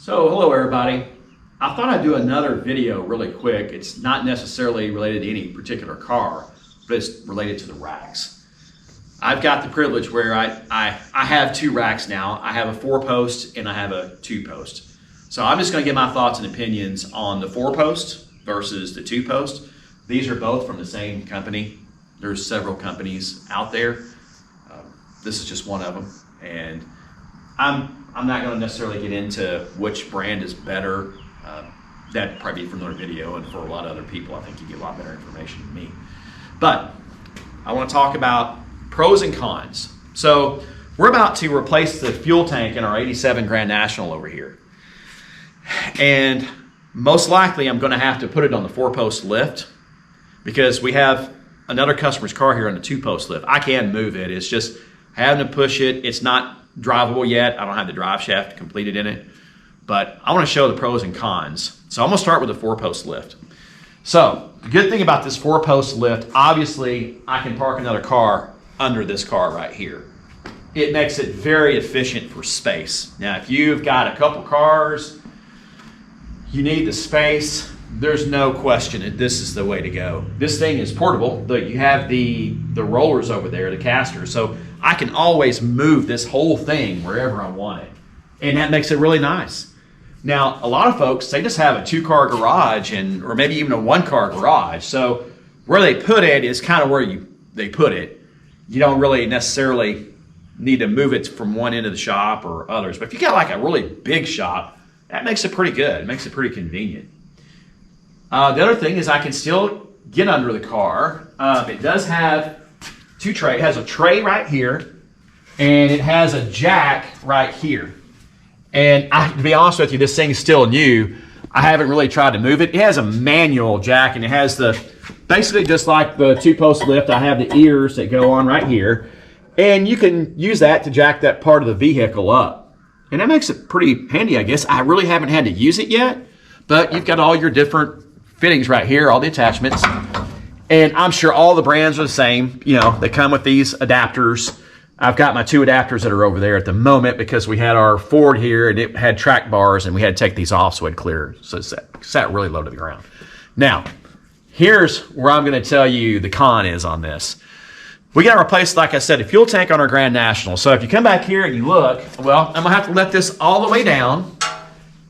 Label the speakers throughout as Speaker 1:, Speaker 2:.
Speaker 1: So hello everybody. I thought I'd do another video really quick. It's not necessarily related to any particular car, but it's related to the racks. I've got the privilege where I have two racks now. I have a 4-post and I have a 2-post. So I'm just gonna give my thoughts and opinions on the 4-post versus the 2-post. These are both from the same company. There's several companies out there. This is just one of them. And I'm not going to necessarily get into which brand is better. That'd probably be for another video, and for a lot of other people, I think you get a lot better information than me. But I want to talk about pros and cons. So we're about to replace the fuel tank in our 87 Grand National over here. And most likely I'm going to have to put it on the 4-post lift because we have another customer's car here on the 2-post lift. I can move it. It's just having to push it. It's not drivable yet. I don't have the drive shaft completed in it, but I want to show the pros and cons. So I'm going to start with the 4-post lift. So the good thing about this 4-post lift, obviously I can park another car under this car right here. It makes it very efficient for space. Now, if you've got a couple cars, you need the space, there's no question that this is the way to go. This thing is portable. You have the rollers over there, the casters, so I can always move this whole thing wherever I want it. And that makes it really nice. Now, a lot of folks, they just have a 2-car garage or maybe even a 1-car garage. So where they put it is kind of where they put it. You don't really necessarily need to move it from one end of the shop or others. But if you got like a really big shop, that makes it pretty good. It makes it pretty convenient. The other thing is I can still get under the car. It does have two trays. It has a tray right here, and it has a jack right here. And to be honest with you, this thing's still new. I haven't really tried to move it. It has a manual jack, and it has basically just like the 2-post lift, I have the ears that go on right here. And you can use that to jack that part of the vehicle up. And that makes it pretty handy, I guess. I really haven't had to use it yet, but you've got all your different fittings right here, all the attachments. And I'm sure all the brands are the same. You know, they come with these adapters. I've got my 2 adapters that are over there at the moment because we had our Ford here and it had track bars and we had to take these off so it clear. So it sat really low to the ground. Now, here's where I'm going to tell you the con is on this. We got to replace, like I said, a fuel tank on our Grand National. So if you come back here and you look, well, I'm going to have to let this all the way down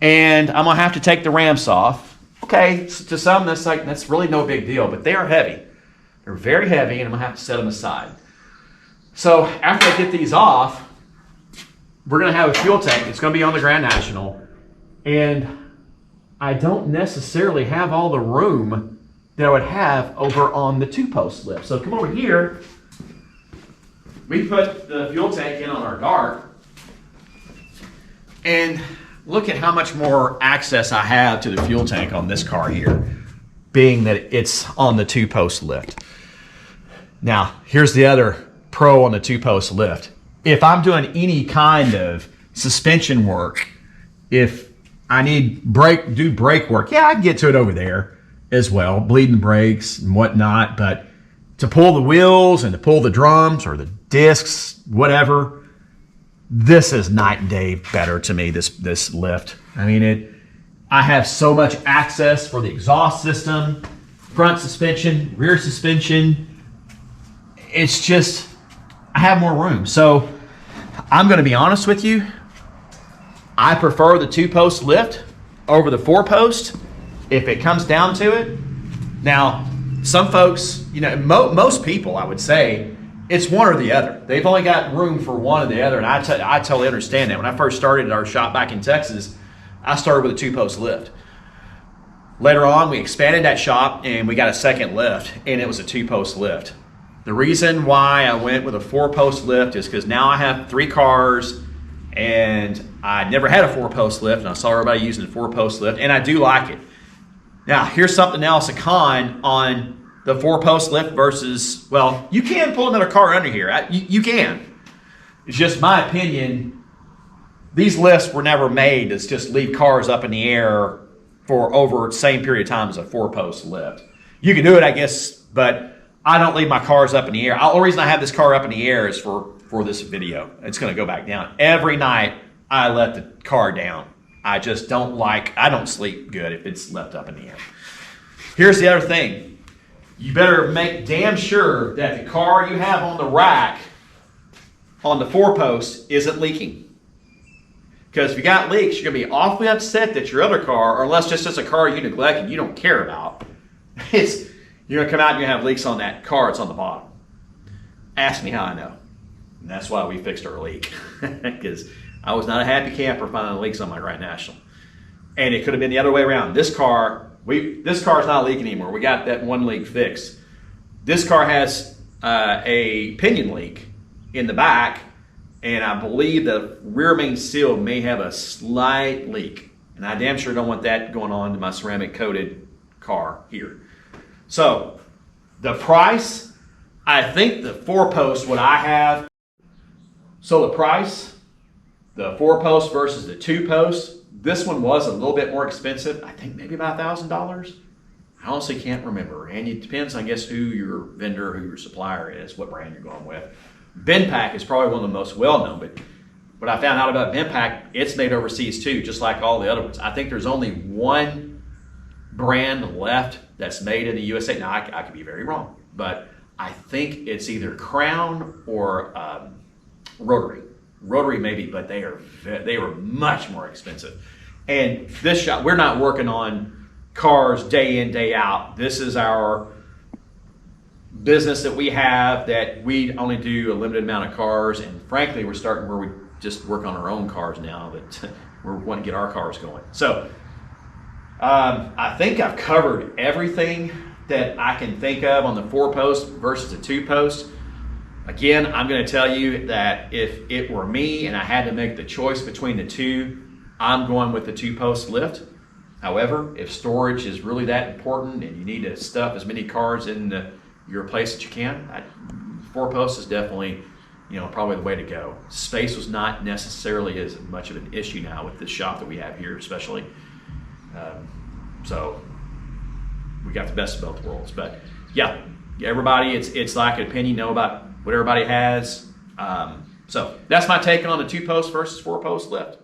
Speaker 1: and I'm going to have to take the ramps off. Okay, to some that's really no big deal, but they are heavy. They're very heavy, and I'm gonna have to set them aside. So after I get these off, we're gonna have a fuel tank. It's gonna be on the Grand National, and I don't necessarily have all the room that I would have over on the 2-post lift. So come over here. We put the fuel tank in on our dart, and look at how much more access I have to the fuel tank on this car here, being that it's on the 2-post lift. Now, here's the other pro on the 2-post lift. If I'm doing any kind of suspension work, if I need do brake work, yeah, I can get to it over there as well, bleeding brakes and whatnot, but to pull the wheels and to pull the drums or the discs, whatever, this is night and day better to me, this lift. I mean, I have so much access for the exhaust system, front suspension, rear suspension. It's just, I have more room. So I'm going to be honest with you. I prefer the 2-post lift over the 4-post if it comes down to it. Now, some folks, you know, most people, I would say, it's one or the other. They've only got room for one or the other, and I totally understand that. When I first started our shop back in Texas, I started with a 2-post lift. Later on, we expanded that shop, and we got a second lift, and it was a 2-post lift. The reason why I went with a 4-post lift is because now I have 3 cars, and I never had a 4-post lift, and I saw everybody using a 4-post lift, and I do like it. Now, here's something else, a con on the 4-post lift versus, well, you can pull another car under here. You can. It's just my opinion. These lifts were never made to just leave cars up in the air for over the same period of time as a 4-post lift. You can do it, I guess, but I don't leave my cars up in the air. The only reason I have this car up in the air is for this video. It's going to go back down. Every night, I let the car down. I just don't I don't sleep good if it's left up in the air. Here's the other thing. You better make damn sure that the car you have on the rack on the 4-post isn't leaking. Because if you got leaks, you're going to be awfully upset that your other car, or unless just as a car you neglect and you don't care about, you're going to come out and you have leaks on that car that's on the bottom. Ask me how I know. And that's why we fixed our leak. Because I was not a happy camper finding leaks on my Grand National. And it could have been the other way around. This car's not leaking anymore. We got that one leak fixed. This car has a pinion leak in the back, and I believe the rear main seal may have a slight leak. And I damn sure don't want that going on to my ceramic coated car here. So the price, I think the 4-post, what I have, so the price, the 4-post versus the 2-post, this one was a little bit more expensive. I think maybe about $1,000. I honestly can't remember. And it depends, I guess, who your vendor, who your supplier is, what brand you're going with. Benpack is probably one of the most well-known, but what I found out about Benpack, it's made overseas too, just like all the other ones. I think there's only one brand left that's made in the USA. Now, I could be very wrong, but I think it's either Crown or Rotary. Rotary maybe, but they were much more expensive. And this shop, we're not working on cars day in, day out. This is our business that we have, that we only do a limited amount of cars, and frankly we're starting where we just work on our own cars now, that we want to get our cars going. So I think I've covered everything that I can think of on the 4-post versus the 2-post. Again, I'm going to tell you that if it were me and I had to make the choice between the two, I'm going with the 2-post lift. However, if storage is really that important and you need to stuff as many cars in your place that you can, 4-post is definitely, probably the way to go. Space was not necessarily as much of an issue now with the shop that we have here, especially. So we got the best of both worlds. But yeah, everybody, it's like an opinion, know about what everybody has. So that's my take on the 2-post versus 4-post lift.